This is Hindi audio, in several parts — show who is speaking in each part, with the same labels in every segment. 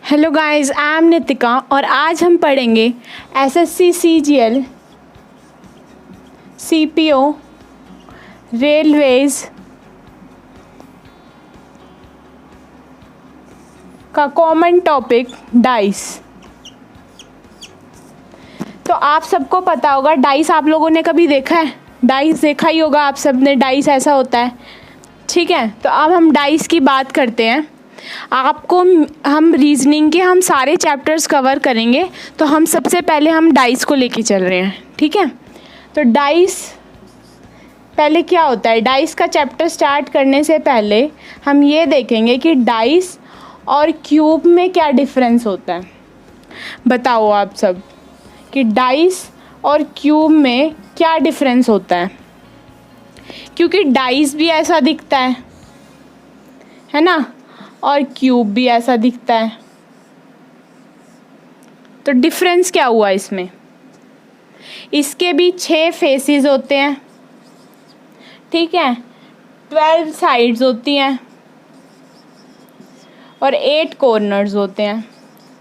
Speaker 1: Hello guys, I am Nitika और आज हम पढ़ेंगे एसएससी सीजीएल, सीपीओ, रेलवेज का कॉमन टॉपिक डाइस। तो आप सबको पता होगा डाइस, आप लोगों ने कभी देखा है? डाइस देखा ही होगा आप सब ने, डाइस ऐसा होता है। ठीक है, तो अब हम डाइस की बात करते हैं। आपको हम रीजनिंग के हम सारे चैप्टर्स कवर करेंगे, तो हम सबसे पहले हम डाइस को लेके चल रहे हैं। ठीक है, तो डाइस पहले क्या होता है। डाइस का चैप्टर स्टार्ट करने से पहले हम ये देखेंगे कि डाइस और क्यूब में क्या डिफरेंस होता है। बताओ आप सब कि डाइस और क्यूब में क्या डिफरेंस होता है, क्योंकि डाइस भी ऐसा दिखता है ना, और क्यूब भी ऐसा दिखता है। तो डिफरेंस क्या हुआ इसमें? इसके भी 6 फेसेस होते हैं, ठीक है, 12 साइड्स होती हैं और 8 कॉर्नर्स होते हैं।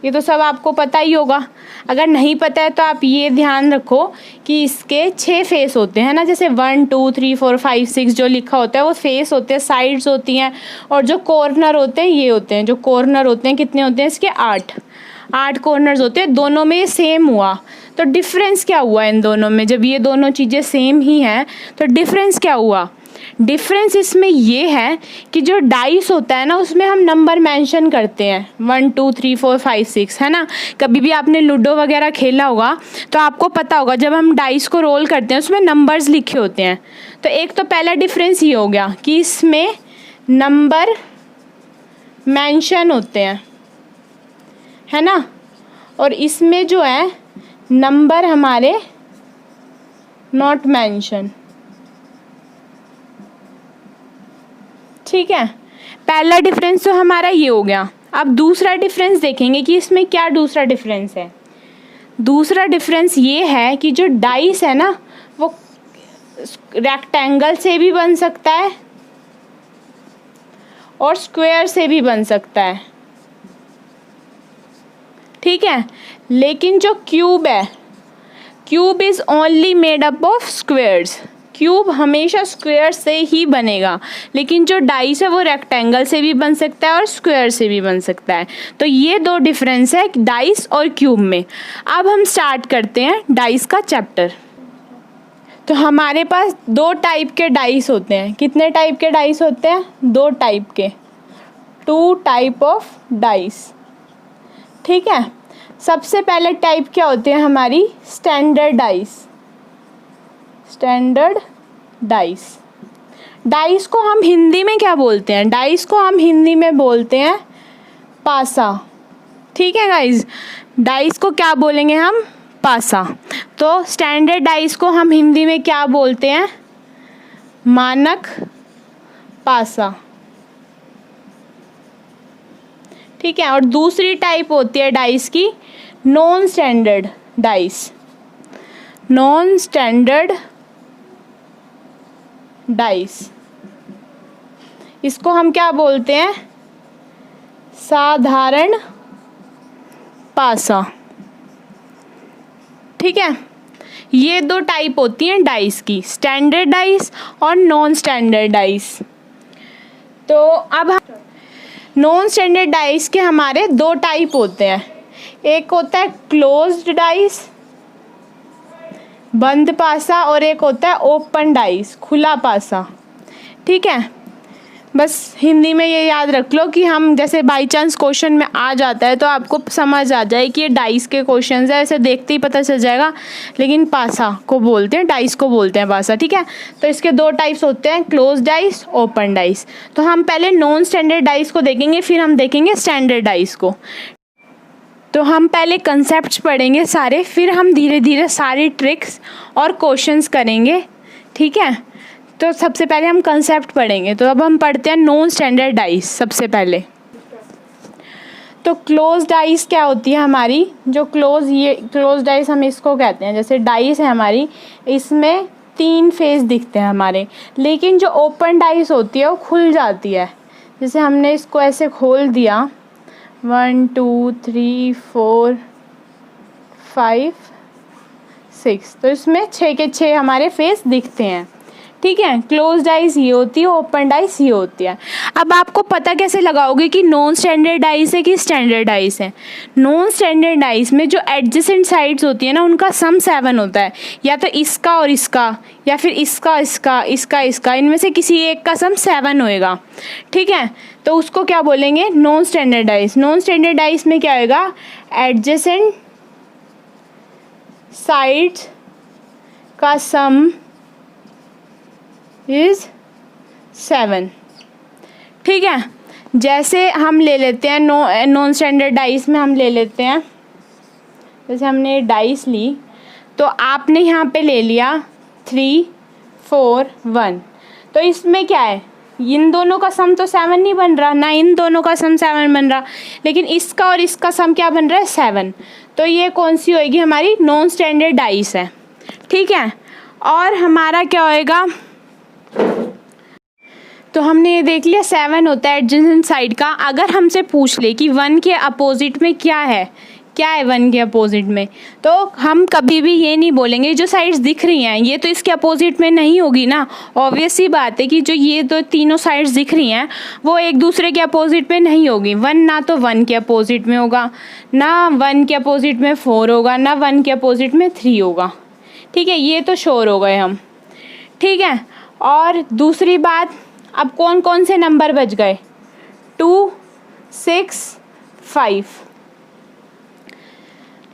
Speaker 1: ये तो सब आपको पता ही होगा। अगर नहीं पता है तो आप ये ध्यान रखो कि इसके 6 फेस होते हैं ना, जैसे 1 2 3 4 5 6 जो लिखा होता है वो फेस होते हैं, साइड्स होती हैं, और जो कॉर्नर होते हैं ये होते हैं। जो कॉर्नर होते हैं कितने होते हैं इसके? 8 कॉर्नर्स होते हैं। दोनों में ये सेम हुआ, तो डिफरेंस क्या हुआ इन दोनों में? जब ये दोनों चीज़ें सेम ही हैं तो डिफरेंस क्या हुआ? डिफरेंस इसमें ये है कि जो डाइस होता है ना उसमें हम नंबर मेंशन करते हैं, 1 2 3 4 5 6, है ना। कभी भी आपने लूडो वगैरह खेला होगा तो आपको पता होगा जब हम डाइस को रोल करते हैं उसमें नंबर्स लिखे होते हैं। तो एक तो पहला डिफरेंस ये हो गया कि इसमें नंबर मेंशन होते हैं, है ना, और इसमें जो है नंबर हमारे नॉट मेंशन। ठीक है, पहला डिफरेंस तो हमारा ये हो गया। अब दूसरा डिफरेंस देखेंगे कि इसमें क्या दूसरा डिफरेंस है। दूसरा डिफरेंस ये है कि जो डाइस है ना वो रेक्टेंगल से भी बन सकता है और स्क्वायर से भी बन सकता है। ठीक है, लेकिन जो क्यूब है, cube is only made up of squares. Cube हमेशा स्क्वायर से ही बनेगा, लेकिन जो डाइस है वो रेक्टेंगल से भी बन सकता है और स्क्वायर से भी बन सकता है। तो ये 2 डिफरेंस है डाइस और क्यूब में। अब हम स्टार्ट करते हैं डाइस का चैप्टर। तो हमारे पास 2 टाइप के डाइस होते हैं। कितने टाइप के डाइस होते हैं? 2 टाइप के, 2 टाइप ऑफ डाइस। ठीक है, सबसे पहले टाइप क्या होते हैं हमारी? Standard dice. Standard dice. Dice को हम हिंदी में क्या बोलते हैं? डाइस को हम हिंदी में बोलते हैं पासा। ठीक है गाइज, डाइस को क्या बोलेंगे हम? पासा। तो स्टैंडर्ड डाइस को हम हिंदी में क्या बोलते हैं? मानक पासा। ठीक है, और दूसरी टाइप होती है डाइस की non standard dice. Non standard dice, इसको हम क्या बोलते हैं? साधारण पासा। ठीक है, ये 2 टाइप होती हैं डाइस की, स्टैंडर्ड डाइस और नॉन स्टैंडर्ड डाइस। तो अब नॉन स्टैंडर्ड डाइस के हमारे 2 टाइप होते हैं। एक होता है क्लोज्ड डाइस, बंद पासा, और एक होता है ओपन डाइस, खुला पासा। ठीक है, बस हिंदी में ये याद रख लो कि हम जैसे बाई चांस क्वेश्चन में आ जाता है तो आपको समझ आ जाए कि ये डाइस के क्वेश्चंस है, ऐसे देखते ही पता चल जाएगा। लेकिन पासा को बोलते हैं, डाइस को बोलते हैं पासा। ठीक है, तो इसके 2 टाइप्स होते हैं, क्लोज डाइस, ओपन डाइस। तो हम पहले नॉन स्टैंडर्ड डाइस को देखेंगे, फिर हम देखेंगे स्टैंडर्ड डाइस को। तो हम पहले कंसेप्ट्स पढ़ेंगे सारे, फिर हम धीरे धीरे सारी ट्रिक्स और क्वेश्चंस करेंगे। ठीक है, तो सबसे पहले हम कंसेप्ट पढ़ेंगे। तो अब हम पढ़ते हैं नॉन स्टैंडर्ड डाइस सबसे पहले। तो क्लोज डाइस क्या होती है हमारी? जो क्लोज डाइस हम इसको कहते हैं, जैसे डाइस है हमारी, इसमें 3 फेस दिखते हैं हमारे, लेकिन जो ओपन डाइस होती है वो खुल जाती है। जैसे हमने इसको ऐसे खोल दिया, 1 2 3 4 5 6। तो इसमें 6 के 6 हमारे फेस दिखते हैं। ठीक है, क्लोज डाइस ये होती है, ओपन डाइस ये होती है। अब आपको पता कैसे लगाओगे कि नॉन स्टैंडर्ड डाइस है कि स्टैंडर्ड डाइस है? नॉन स्टैंडर्ड डाइस में जो एडजेसेंट साइड्स होती है ना, उनका सम 7 होता है, या तो इसका और इसका, या फिर इसका इसका इसका इसका, इनमें से किसी एक का सम 7 होएगा। ठीक है, तो उसको क्या बोलेंगे? Non standard dice. Non standard dice में क्या होएगा? एडजेसेंट साइड्स का सम इज 7। ठीक है, जैसे हम ले लेते हैं नॉन स्टैंडर्ड डाइस में हम ले लेते हैं, जैसे हमने डाइस ली, तो आपने यहाँ पे ले लिया 3 4 1। तो इसमें क्या है? इन दोनों का सम तो 7 नहीं बन रहा ना, इन दोनों का सम 7 बन रहा, लेकिन इसका और इसका सम क्या बन रहा है? 7। तो ये कौन सी होएगी? हमारी नॉन स्टैंडर्ड डाइस है। ठीक है, और हमारा क्या होएगा? तो हमने ये देख लिया 7 होता है एडजेसेंट साइड का। अगर हमसे पूछ ले कि 1 के अपोजिट में क्या है, क्या है 1 के अपोजिट में, तो हम कभी भी ये नहीं बोलेंगे जो साइड्स दिख रही हैं ये तो इसके अपोजिट में नहीं होगी ना। ऑब्वियस सी बात है कि जो ये दो तीनों साइड्स दिख रही हैं वो एक दूसरे के अपोजिट में नहीं होगी। 1 ना तो 1 के अपोजिट में होगा, ना 1 के अपोजिट में 4 होगा, ना 1 के अपोजिट में 3 होगा। ठीक है, ये तो श्योर हो गए हम। ठीक है, और दूसरी बात, अब कौन कौन से नंबर बच गए? 2 6 5।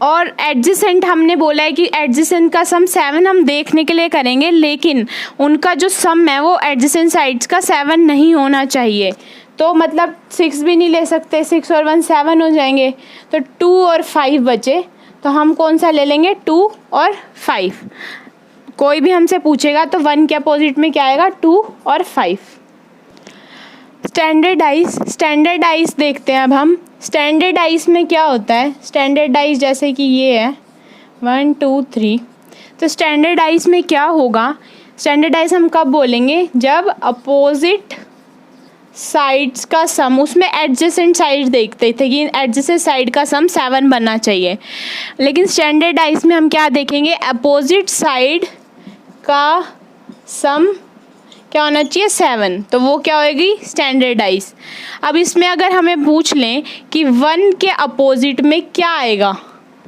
Speaker 1: और एडजेसेंट हमने बोला है कि एडजेसेंट का सम 7 हम देखने के लिए करेंगे, लेकिन उनका जो सम है वो एडजेसेंट साइड्स का 7 नहीं होना चाहिए। तो मतलब 6 भी नहीं ले सकते, 6 और 1 7 हो जाएंगे। तो 2 और 5 बचे, तो हम कौन सा ले लेंगे? 2 और 5। कोई भी हमसे पूछेगा तो 1 के अपोजिट में क्या आएगा? 2 और 5। स्टैंडर्ड डाइस देखते हैं अब हम। स्टैंडर्ड डाइस में क्या होता है? स्टैंडर्ड डाइस जैसे कि ये है 1 2 3। तो स्टैंडर्ड डाइस में क्या होगा? स्टैंडर्ड डाइस हम कब बोलेंगे? जब अपोजिट साइड्स का सम, उसमें एडजेसेंट साइड देखते थे कि एडजेसेंट साइड का सम 7 बनना चाहिए, लेकिन स्टैंडर्ड डाइस में हम क्या देखेंगे? अपोजिट साइड का सम क्या होना चाहिए? 7। तो वो क्या होएगी? Standard dice. अब इसमें अगर हमें पूछ लें कि 1 के अपोजिट में क्या आएगा,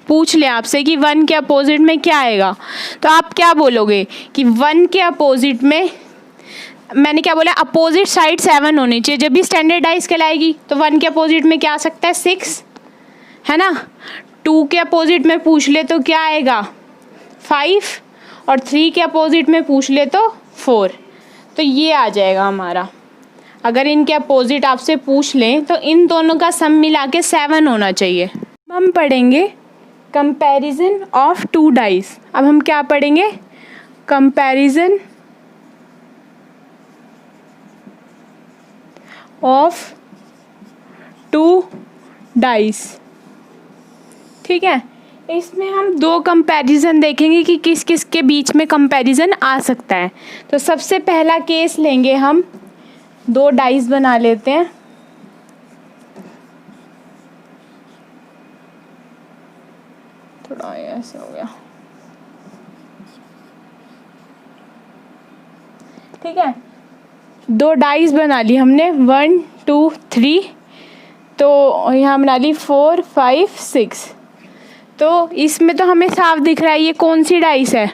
Speaker 1: पूछ लें आपसे कि 1 के अपोजिट में क्या आएगा, तो आप क्या बोलोगे? कि 1 के अपोजिट में, मैंने क्या बोला? अपोजिट साइड 7 होनी चाहिए, जब भी स्टैंडर्ड डाइस कहलाएगी। तो 1 के अपोजिट में क्या आ सकता है? 6 है ना। 2 के अपोजिट में पूछ ले तो क्या आएगा? 5। और 3 के अपोजिट में पूछ ले तो 4। तो ये आ जाएगा हमारा। अगर इनके अपोजिट आपसे पूछ लें तो इन दोनों का सम मिला के 7 होना चाहिए। हम पढ़ेंगे कंपैरिजन ऑफ 2 डाइस। अब हम क्या पढ़ेंगे? Comparison of 2 dice. ठीक है, इसमें हम 2 कंपैरिजन देखेंगे कि किस किस के बीच में कंपैरिजन आ सकता है। तो सबसे पहला केस लेंगे हम, 2 डाइस बना लेते हैं। थोड़ा ऐसे हो गया। ठीक है, 2 डाइस बना ली हमने, 1 2 3। तो यहाँ बना ली 4 5 6। तो इसमें तो हमें साफ दिख रहा है ये कौन सी डाइस है?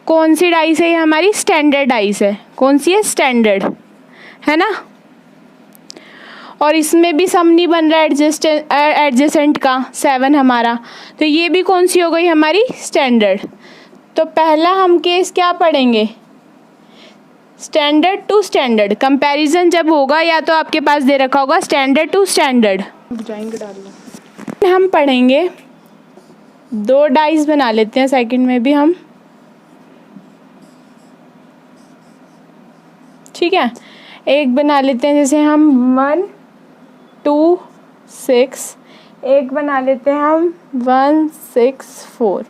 Speaker 1: कौन सी डाइस है? ये हमारी स्टैंडर्ड डाइस है। कौन सी है? स्टैंडर्ड, है ना। और इसमें भी सम नहीं बन रहा एडजेसेंट का 7 हमारा, तो ये भी कौन सी हो गई? हमारी स्टैंडर्ड। तो पहला हम केस क्या पढ़ेंगे? Standard to standard. कंपैरिजन जब होगा या तो आपके पास दे रखा होगा स्टैंडर्ड टू स्टैंडर्ड। हम पढ़ेंगे 2 डाइस बना लेते हैं सेकंड में भी हम। ठीक है, एक बना लेते हैं, जैसे हम 1 2 6। एक बना लेते हैं हम 1 6 4।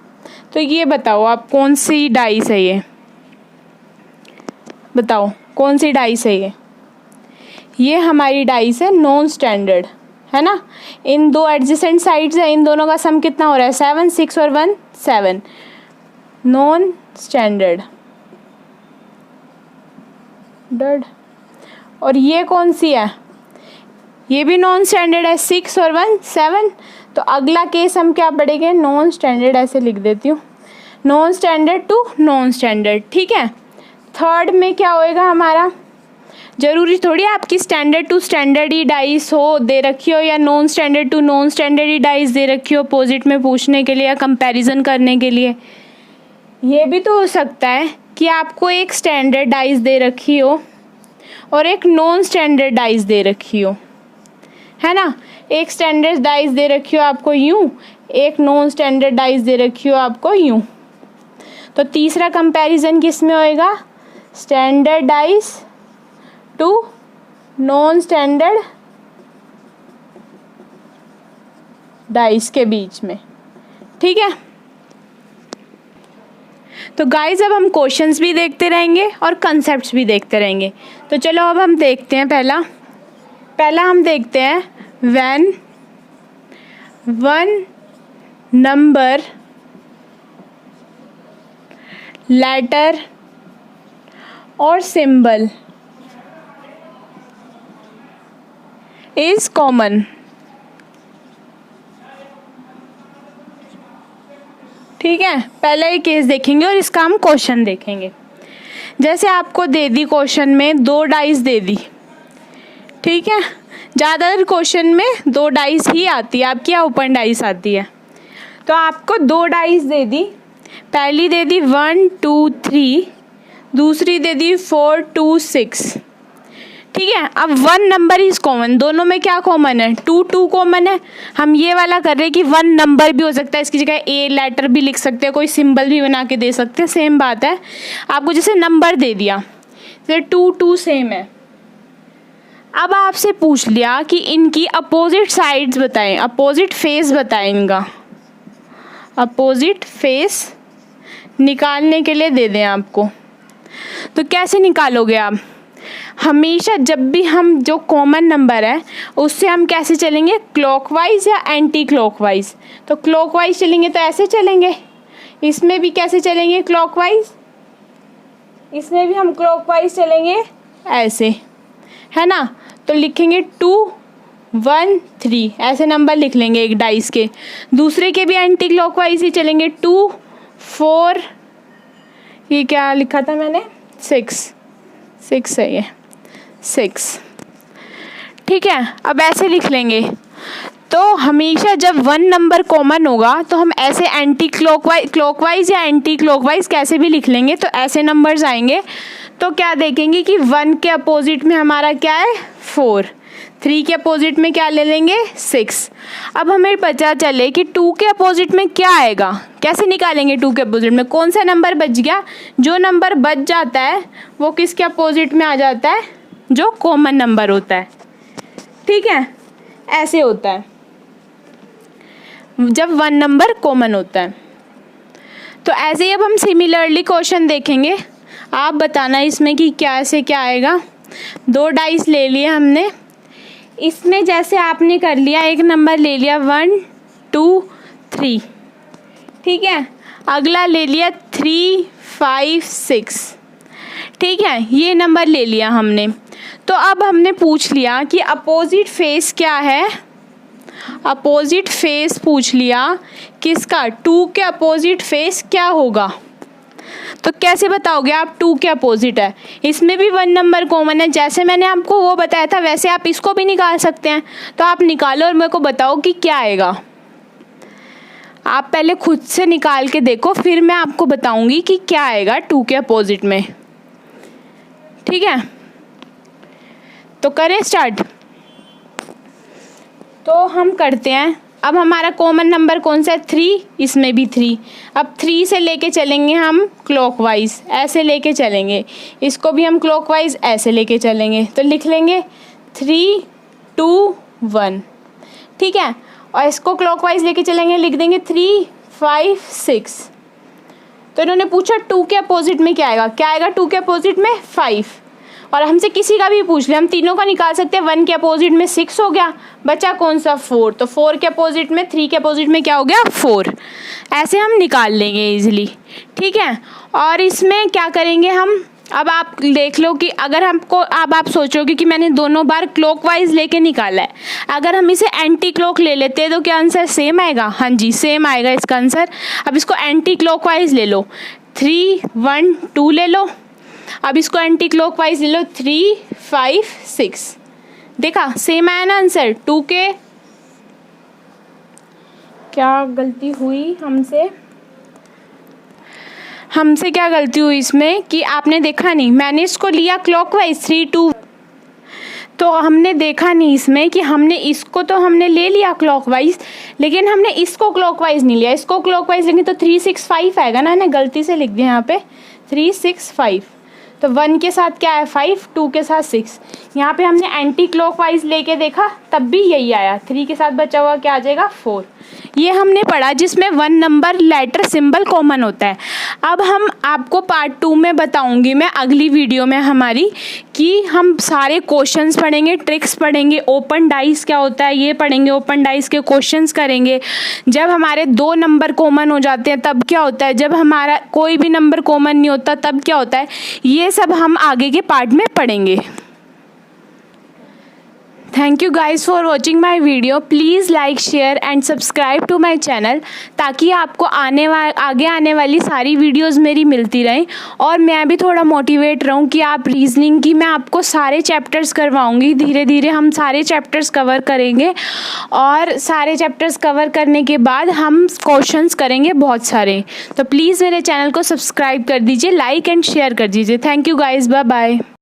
Speaker 1: तो ये बताओ आप कौन सी डाइस है? ये बताओ कौन सी डाइस है? ये हमारी डाइस है नॉन स्टैंडर्ड, है ना। इन दो एडजेसेंट साइड्स है, इन दोनों का सम कितना हो रहा है 7, 6 और 1 7। नॉन स्टैंडर्ड और ये कौन सी है, ये भी नॉन स्टैंडर्ड है, 6 और 1 7। तो अगला केस हम क्या पढ़ेंगे, नॉन स्टैंडर्ड, ऐसे लिख देती हूँ, non standard to non standard. ठीक है, थर्ड में क्या होएगा हमारा, जरूरी थोड़ी आपकी स्टैंडर्ड टू स्टैंडर्ड ही डाइस हो दे रखी हो, या non standard to non standard ही डाइस दे रखी हो अपोजिट में पूछने के लिए या कंपैरिजन करने के लिए। ये भी तो हो सकता है कि आपको एक स्टैंडर्ड डाइस दे रखी हो और एक नॉन स्टैंडर्ड डाइस दे रखी हो, है ना। एक स्टैंडर्ड डाइस दे रखी हो आपको यूं, एक नॉन स्टैंडर्ड डाइस दे रखी हो आपको यूं। तो तीसरा कंपैरिजन किस में होएगा, standard dice to non standard dice के बीच में। ठीक है, तो गाइज अब हम क्वेश्चंस भी देखते रहेंगे और कंसेप्ट्स भी देखते रहेंगे। तो चलो अब हम देखते हैं पहला हम देखते हैं व्हेन वन नंबर लेटर और सिंबल इज कॉमन। ठीक है, पहले ये केस देखेंगे और इसका हम क्वेश्चन देखेंगे। जैसे आपको दे दी क्वेश्चन में 2 डाइस दे दी, ठीक है, ज़्यादातर क्वेश्चन में 2 डाइस ही आती है आपकी, या ओपन डाइस आती है। तो आपको 2 डाइस दे दी, पहली दे दी 1 2 3, दूसरी दे दी 4 2 6। ठीक है, अब 1 नंबर इज कॉमन, दोनों में क्या कॉमन है, 2 2 कॉमन है। हम ये वाला कर रहे हैं कि 1 नंबर भी हो सकता है, इसकी जगह ए लेटर भी लिख सकते हैं, कोई सिंबल भी बना के दे सकते हैं, सेम बात है। आपको जैसे नंबर दे दिया, जैसे 2 2 सेम है। अब आपसे पूछ लिया कि इनकी अपोजिट साइड्स बताएं, अपोजिट फेस बताएं, इनका अपोजिट फेस निकालने के लिए दे दें आपको। तो कैसे निकालोगे आप, हमेशा जब भी हम जो कॉमन नंबर है उससे हम कैसे चलेंगे, क्लॉकवाइज या एंटी क्लॉकवाइज। तो क्लॉकवाइज चलेंगे तो ऐसे चलेंगे, इसमें भी कैसे चलेंगे क्लॉकवाइज, इसमें भी हम क्लॉकवाइज चलेंगे ऐसे, है ना। तो लिखेंगे 2 1 3, ऐसे नंबर लिख लेंगे एक डाइस के। दूसरे के भी एंटी क्लॉकवाइज ही चलेंगे, 2 4, ये क्या लिखा था मैंने 6 है ये 6। ठीक है, अब ऐसे लिख लेंगे। तो हमेशा जब 1 नंबर कॉमन होगा तो हम ऐसे एंटी क्लॉकवाइज या एंटी क्लॉकवाइज कैसे भी लिख लेंगे, तो ऐसे नंबर्स आएंगे। तो क्या देखेंगे कि 1 के अपोजिट में हमारा क्या है 4, 3 के अपोजिट में क्या ले लेंगे 6। अब हमें पता चले कि 2 के अपोजिट में क्या आएगा, कैसे निकालेंगे 2 के अपोजिट में, कौन सा नंबर बच गया, जो नंबर बच जाता है वो किसके अपोजिट में आ जाता है, जो कॉमन नंबर होता है। ठीक है, ऐसे होता है जब 1 नंबर कॉमन होता है। तो ऐसे ही अब हम सिमिलरली क्वेश्चन देखेंगे, आप बताना इसमें कि क्या से क्या आएगा। 2 डाइस ले लिए हमने, इसमें जैसे आपने कर लिया, एक नंबर ले लिया 1 2 3, ठीक है, अगला ले लिया 3 5 6, ठीक है, ये नंबर ले लिया हमने। तो अब हमने पूछ लिया कि अपोजिट फेस क्या है, अपोजिट फेस पूछ लिया किसका, 2 के अपोजिट फेस क्या होगा। तो कैसे बताओगे आप 2 के अपोजिट है, इसमें भी 1 नंबर कॉमन है, जैसे मैंने आपको वो बताया था वैसे आप इसको भी निकाल सकते हैं। तो आप निकालो और मेरे को बताओ कि क्या आएगा। आप पहले खुद से निकाल के देखो, फिर मैं आपको बताऊंगी कि क्या आएगा 2 के अपोजिट में। ठीक है, तो करें स्टार्ट। तो हम करते हैं, अब हमारा कॉमन नंबर कौन सा है 3, इसमें भी 3। अब 3 से लेके चलेंगे हम क्लॉकवाइज, ऐसे लेके चलेंगे, इसको भी हम क्लॉकवाइज ऐसे लेके चलेंगे। तो लिख लेंगे 3 2 1, ठीक है, और इसको क्लॉकवाइज लेके चलेंगे, लिख देंगे 3 5 6। तो इन्होंने पूछा 2 के अपोजिट में क्या आएगा, क्या आएगा 2 के अपोजिट में 5, और हमसे किसी का भी पूछ ले, हम तीनों का निकाल सकते हैं। 1 के अपोजिट में 6 हो गया, बचा कौन सा 4, तो 4 के अपोजिट में 3 के अपोजिट में क्या हो गया 4। ऐसे हम निकाल लेंगे इजीली, ठीक है। और इसमें क्या करेंगे हम, अब आप देख लो कि अगर हमको, अब आप सोचोगे कि मैंने दोनों बार क्लॉकवाइज लेके निकाला है, अगर हम इसे एंटी क्लॉक ले लेते हैं तो क्या आंसर सेम आएगा? हाँ जी, सेम आएगा इसका आंसर। अब इसको एंटी क्लॉकवाइज ले लो, 3 1 2 ले लो। अब इसको एंटी क्लॉकवाइज ले लो, 3 5 6। देखा सेम आया ना आंसर। 2 के क्या गलती हुई हमसे क्या गलती हुई इसमें कि आपने देखा नहीं, मैंने इसको लिया क्लॉकवाइज 3 2, तो हमने देखा नहीं इसमें कि हमने इसको तो हमने ले लिया क्लॉकवाइज, लेकिन हमने इसको क्लॉकवाइज नहीं लिया। इसको क्लॉकवाइज लेंगे तो 3 6 5 आएगा ना, मैंने गलती से लिख दिया यहाँ पे 3 6 5। तो 1 के साथ क्या है 5, 2 के साथ 6। यहाँ पे हमने एंटी क्लॉकवाइज लेके देखा तब भी यही आया, 3 के साथ बचा हुआ क्या आ जाएगा 4। ये हमने पढ़ा जिसमें 1 नंबर लेटर सिंबल कॉमन होता है। अब हम आपको पार्ट 2 में बताऊंगी मैं अगली वीडियो में हमारी, कि हम सारे क्वेश्चंस पढ़ेंगे, ट्रिक्स पढ़ेंगे, ओपन डाइस क्या होता है ये पढ़ेंगे, ओपन डाइस के क्वेश्चंस करेंगे। जब हमारे 2 नंबर कॉमन हो जाते हैं तब क्या होता है, जब हमारा कोई भी नंबर कॉमन नहीं होता तब क्या होता है, ये सब हम आगे के पार्ट में पढ़ेंगे। Thank you guys for watching my video. Please like share and subscribe to my channel, ताकि आपको आगे आने वाली सारी वीडियोज़ मेरी मिलती रहें और मैं भी थोड़ा मोटिवेट रहूं कि आप रीजनिंग की मैं आपको सारे चैप्टर्स करवाऊंगी। धीरे धीरे हम सारे चैप्टर्स कवर करेंगे और सारे चैप्टर्स कवर करने के बाद हम क्वेश्चंस करेंगे बहुत सारे। तो प्लीज़ मेरे चैनल को सब्सक्राइब कर दीजिए, लाइक एंड शेयर कर दीजिए। Thank you guys, bye bye.